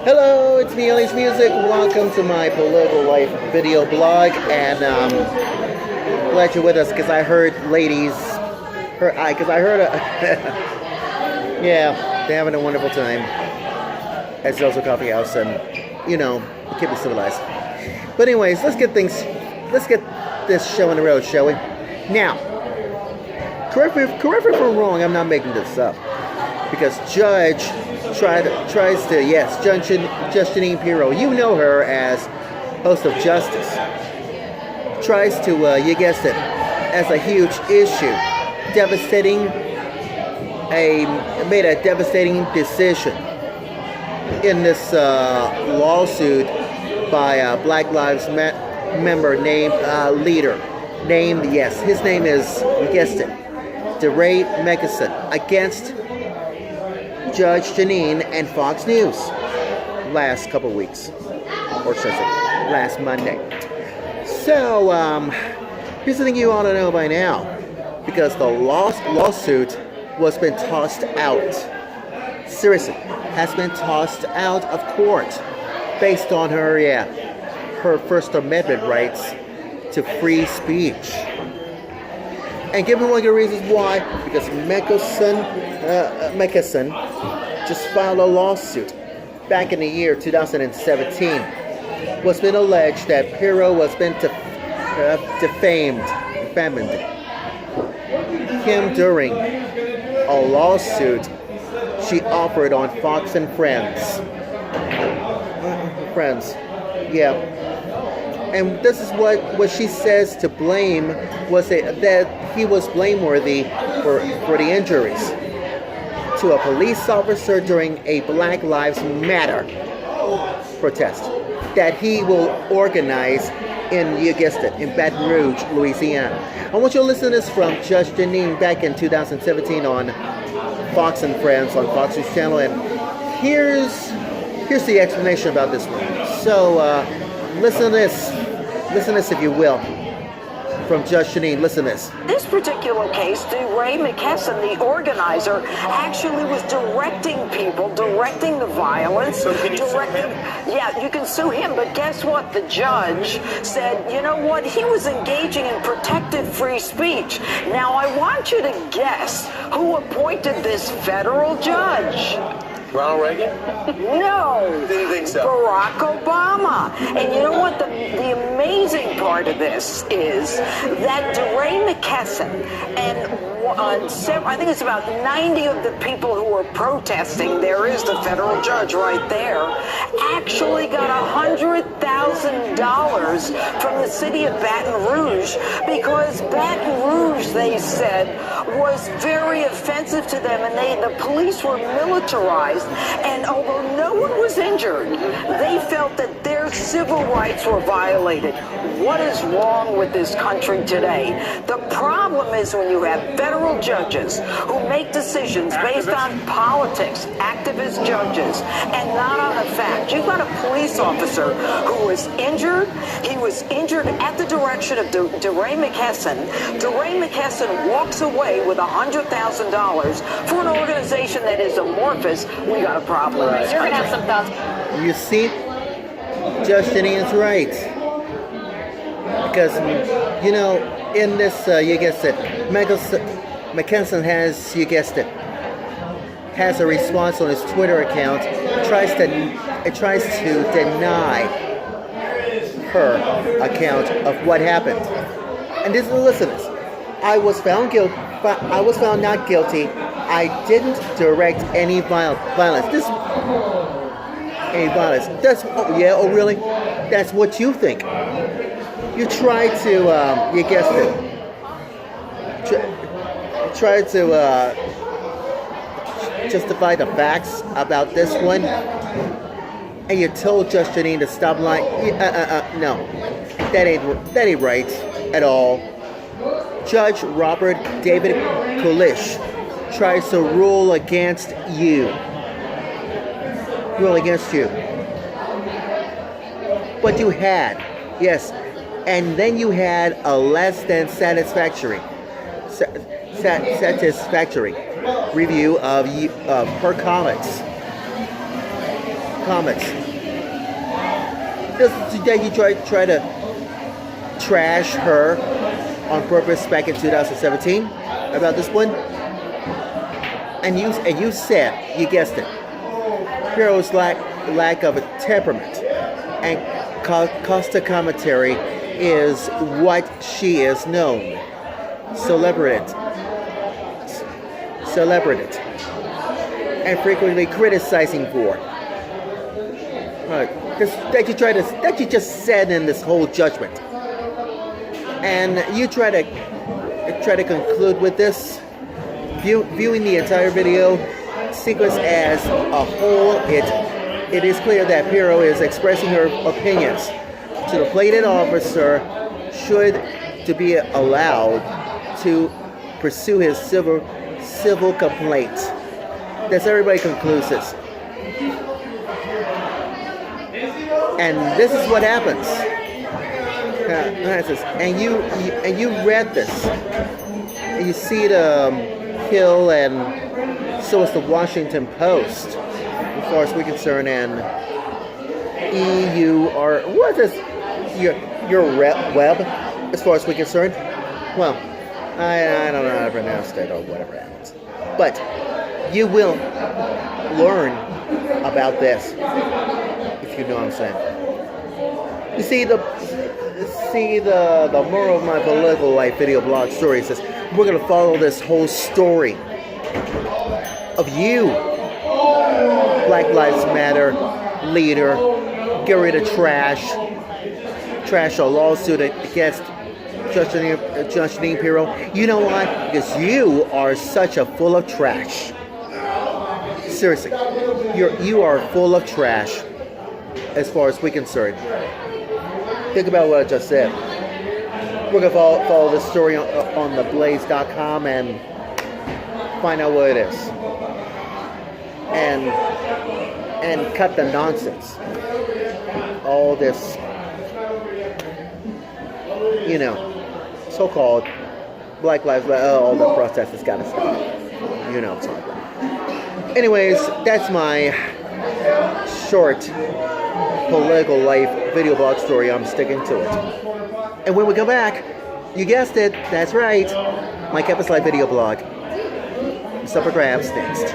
Hello, it's me, Ali's Music. Welcome to my political life video blog, and glad you're with us because I heard yeah, they're having a wonderful time at Zelzo Coffee House, and keep it civilized. But anyways, let's get this show on the road, shall we? Now, correct me if I'm wrong. I'm not making this up because Judge Janine Pirro, you know her as host of Justice, tries to, you guessed it, as a huge issue, made a devastating decision in this lawsuit by a Black Lives member named his name is, you guessed it, DeRay McKesson, against Judge Janine and Fox News last couple weeks, or should I say, last Monday. So, here's the thing you ought to know by now, because the lawsuit was been tossed out. Seriously, has been tossed out of court based on her First Amendment rights to free speech. And given one of the reasons why, because McKesson just filed a lawsuit back in the year 2017. Was been alleged that Pirro was been defamed him during a lawsuit she offered on Fox and Friends. Yeah. And this is what she says to blame was that he was blameworthy for the injuries to a police officer during a Black Lives Matter protest that he will organize in, you guessed it, in Baton Rouge, Louisiana. I want you to listen to this from Judge Janine back in 2017 on Fox and Friends on Fox News Channel, and here's the explanation about this one. So listen to this if you will. From Judge Janine, listen to this. This particular case, DeRay McKesson, the organizer, actually was directing the violence. So can you sue him? Yeah, you can sue him, but guess what? The judge said, you know what? He was engaging in protected free speech. Now, I want you to guess who appointed this federal judge. Ronald Reagan? No. Didn't think so. Barack Obama. And you know what? The amazing part of this is that DeRay McKesson and I think it's about 90 of the people who were protesting, there is the federal judge right there, actually got $100,000 from the city of Baton Rouge because Baton Rouge, they said, was very offensive to them, and the police were militarized, and although no one was injured, they felt that their civil rights were violated. What is wrong with this country today? The problem is when you have federal judges who make decisions based on politics, activist judges, and not on the fact. You've got a police officer who was injured. He was injured at the direction of DeRay McKesson. DeRay McKesson walks away with $100,000 for an organization that is amorphous. We got a problem. Right. You're going to have some thoughts. You see, Judge Janine is right. Because, in this, you guessed it, McKesson has, you guessed it, has a response on his Twitter account, tries to deny her account of what happened. And listen to this. I was found not guilty. I didn't direct any violence. Any violence. Oh really? That's what you think. You try to, you guessed it, try to justify the facts about this one, and you told Judge Janine to stop lying. No, that ain't right at all. Judge Robert David Kulish tries to rule against you. But you had, yes. And then you had a less than satisfactory review of her comments. comments. Did you try to trash her on purpose back in 2017 about this one? And you said, you guessed it, Hero's lack of a temperament and Costa commentary is what she is known. Celebrate, and frequently criticizing for. That you just said in this whole judgment, and you try to conclude with this, viewing the entire video sequence as a whole. It is clear that Piero is expressing her opinions to the plated officer should to be allowed to pursue his civil complaints. That's everybody concludes this. And this is what happens. And you read this. And you see the Hill, and so is the Washington Post, as far as we're concerned, and EUR. What is your web, as far as we're concerned? Well, I don't know how to pronounce it or whatever happens. But you will learn about this, if you know what I'm saying. You see the moral of my political life video blog story says we're going to follow this whole story of you, Black Lives Matter leader, get rid of trash a lawsuit against Judge Janine Pirro. You know why? Because you are such a full of trash. Seriously, you are full of trash, as far as we're concerned. Think about what I just said. We're going to follow this story on theblaze.com and find out what it is. And cut the nonsense. All this, so-called Black Lives Matter, all the protests has got to stop. You know what I'm talking about. Anyways, that's my short political life video blog story. I'm sticking to it. And when we come back, you guessed it, that's right, my Campus Life video blog. Supper grabs next.